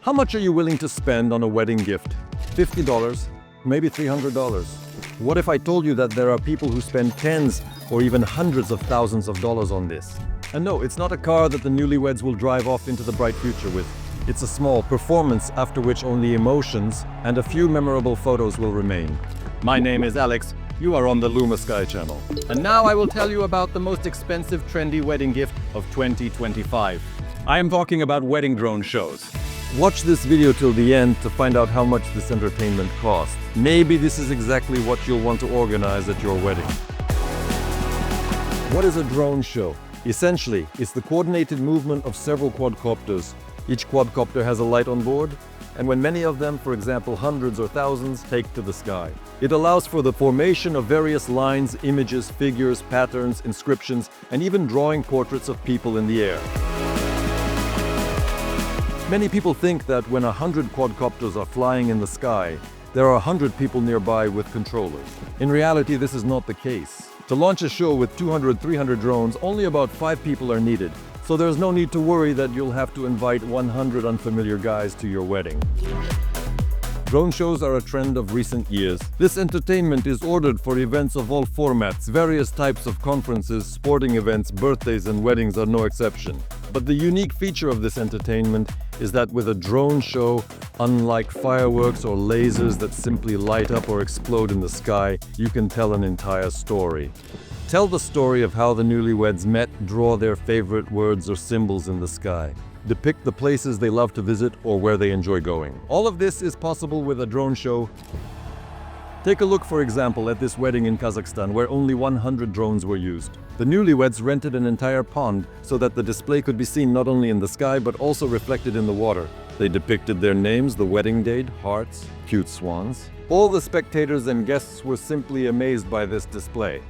How much are you willing to spend on a wedding gift? $50? Maybe $300? What if I told you that there are people who spend tens or even hundreds of thousands of dollars on this? And no, it's not a car that the newlyweds will drive off into the bright future with. It's a small performance after which only emotions and a few memorable photos will remain. My name is Alex. You are on the Lumasky channel. And now I will tell you about the most expensive trendy wedding gift of 2025. I am talking about wedding drone shows. Watch this video till the end to find out how much this entertainment costs. Maybe this is exactly what you'll want to organize at your wedding. What is a drone show? Essentially, it's the coordinated movement of several quadcopters. Each quadcopter has a light on board, and when many of them, for example hundreds or thousands, take to the sky. It allows for the formation of various lines, images, figures, patterns, inscriptions, and even drawing portraits of people in the air. Many people think that when 100 quadcopters are flying in the sky, there are 100 people nearby with controllers. In reality, this is not the case. To launch a show with 200-300 drones, only about 5 people are needed, so there's no need to worry that you'll have to invite 100 unfamiliar guys to your wedding. Drone shows are a trend of recent years. This entertainment is ordered for events of all formats. Various types of conferences, sporting events, birthdays, and weddings are no exception. But the unique feature of this entertainment is that with a drone show, unlike fireworks or lasers that simply light up or explode in the sky, you can tell an entire story. Tell the story of how the newlyweds met, draw their favorite words or symbols in the sky. Depict the places they love to visit or where they enjoy going. All of this is possible with a drone show. Take a look, for example, at this wedding in Kazakhstan where only 100 drones were used. The newlyweds rented an entire pond so that the display could be seen not only in the sky but also reflected in the water. They depicted their names, the wedding date, hearts, cute swans. All the spectators and guests were simply amazed by this display.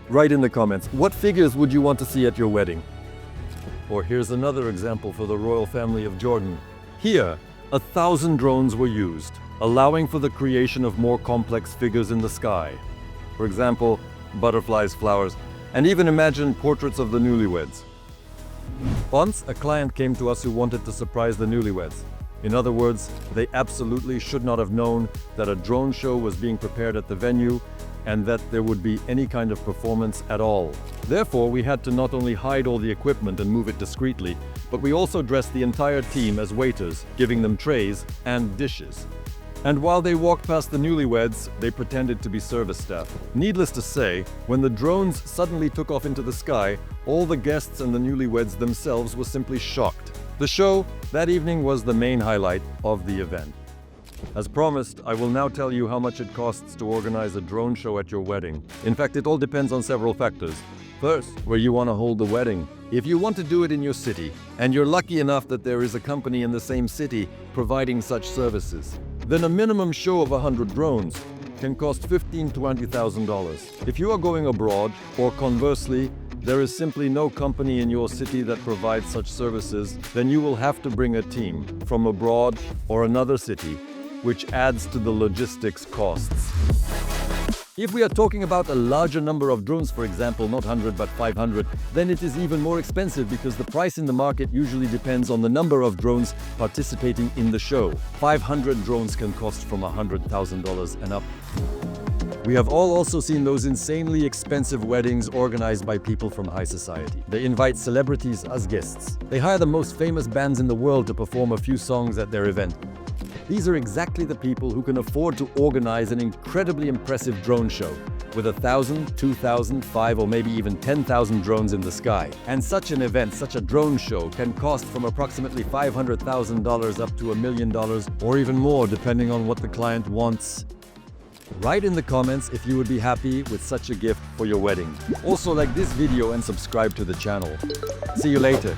Write in the comments, what figures would you want to see at your wedding? Or here's another example for the royal family of Jordan. Here, 1,000 drones were used, allowing for the creation of more complex figures in the sky. For example, butterflies, flowers, and even imagine portraits of the newlyweds. Once, a client came to us who wanted to surprise the newlyweds. In other words, they absolutely should not have known that a drone show was being prepared at the venue and that there would be any kind of performance at all. Therefore, we had to not only hide all the equipment and move it discreetly, but we also dressed the entire team as waiters, giving them trays and dishes. And while they walked past the newlyweds, they pretended to be service staff. Needless to say, when the drones suddenly took off into the sky, all the guests and the newlyweds themselves were simply shocked. The show that evening was the main highlight of the event. As promised, I will now tell you how much it costs to organize a drone show at your wedding. In fact, it all depends on several factors. First, where you want to hold the wedding. If you want to do it in your city, and you're lucky enough that there is a company in the same city providing such services, then a minimum show of 100 drones can cost $15,000 to $20,000. If you are going abroad, or conversely, there is simply no company in your city that provides such services, then you will have to bring a team from abroad or another city, which adds to the logistics costs. If we are talking about a larger number of drones, for example, not 100 but 500, then it is even more expensive because the price in the market usually depends on the number of drones participating in the show. 500 drones can cost from $100,000 and up. We have all also seen those insanely expensive weddings organized by people from high society. They invite celebrities as guests. They hire the most famous bands in the world to perform a few songs at their event. These are exactly the people who can afford to organize an incredibly impressive drone show with 1,000, 2,000, 5 or maybe even 10,000 drones in the sky. And such an event, such a drone show, can cost from approximately $500,000 up to $1 million or even more depending on what the client wants. Write in the comments if you would be happy with such a gift for your wedding. Also like this video and subscribe to the channel. See you later.